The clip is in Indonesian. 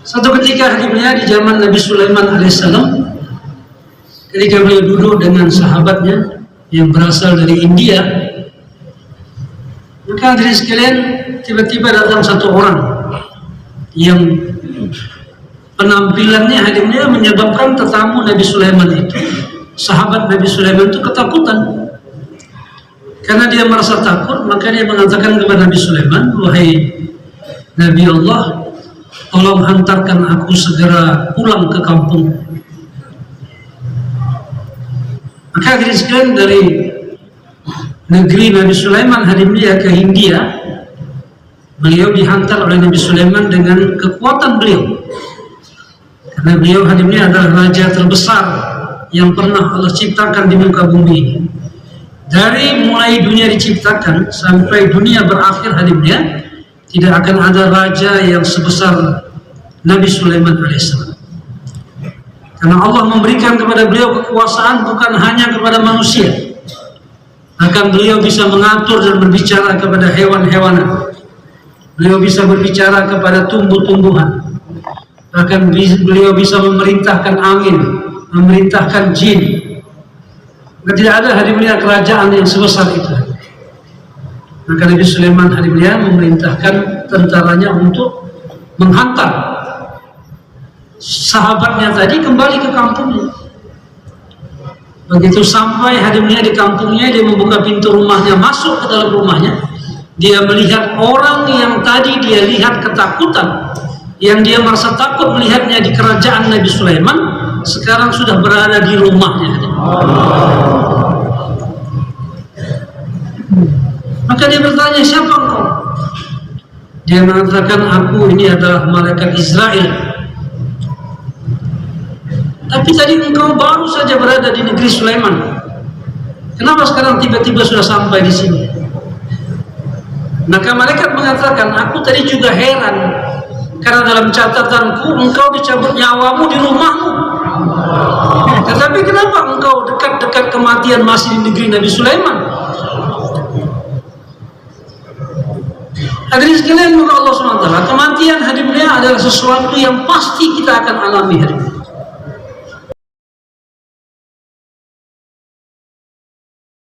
Satu ketika hadimnya di zaman Nabi Sulaiman alaihissalam, ketika beliau duduk dengan sahabatnya yang berasal dari India, maka hadirin sekalian, tiba-tiba datang satu orang yang penampilannya hadimnya menyebabkan tetamu Nabi Sulaiman itu, sahabat Nabi Sulaiman itu ketakutan. Karena dia merasa takut, maka dia mengatakan kepada Nabi Sulaiman, "Wahai Nabi Allah, tolong hantarkan aku segera pulang ke kampung." Maka hadirin sekalian, dari negeri Nabi Sulaiman hadimnya ke India, beliau dihantar oleh Nabi Sulaiman dengan kekuatan beliau. Karena beliau hadimnya adalah raja terbesar yang pernah Allah ciptakan di muka bumi ini. Dari mulai dunia diciptakan sampai dunia berakhir hadimnya, tidak akan ada raja yang sebesar Nabi Sulaiman alaihissalam. Karena Allah memberikan kepada beliau kekuasaan bukan hanya kepada manusia, akan beliau bisa mengatur dan berbicara kepada hewan-hewanan. Beliau bisa berbicara kepada tumbuh-tumbuhan. Bahkan beliau bisa memerintahkan angin, memerintahkan jin. Tidak ada hadimnya kerajaan yang sebesar itu. Maka Nabi Sulaiman hadimnya memerintahkan tentaranya untuk menghantar sahabatnya tadi kembali ke kampungnya. Begitu sampai hadimnya di kampungnya, dia membuka pintu rumahnya, masuk ke dalam rumahnya. Dia melihat orang yang tadi dia lihat ketakutan, yang dia merasa takut melihatnya di kerajaan Nabi Sulaiman, sekarang sudah berada di rumahnya. Maka dia bertanya, "Siapa engkau?" Dia mengatakan, "Aku ini adalah malaikat Israel. Tapi tadi engkau baru saja berada di negeri Sulaiman. Kenapa sekarang tiba-tiba sudah sampai di sini?" Maka malaikat mengatakan, "Aku tadi juga heran, karena dalam catatanku engkau dicabut nyawamu di rumahmu. Tetapi kenapa engkau dekat-dekat kematian masih di negeri Nabi Sulaiman?" Hadirin sekalian, maka Allah SWT, kematian hadimnya adalah sesuatu yang pasti kita akan alami hadimnya.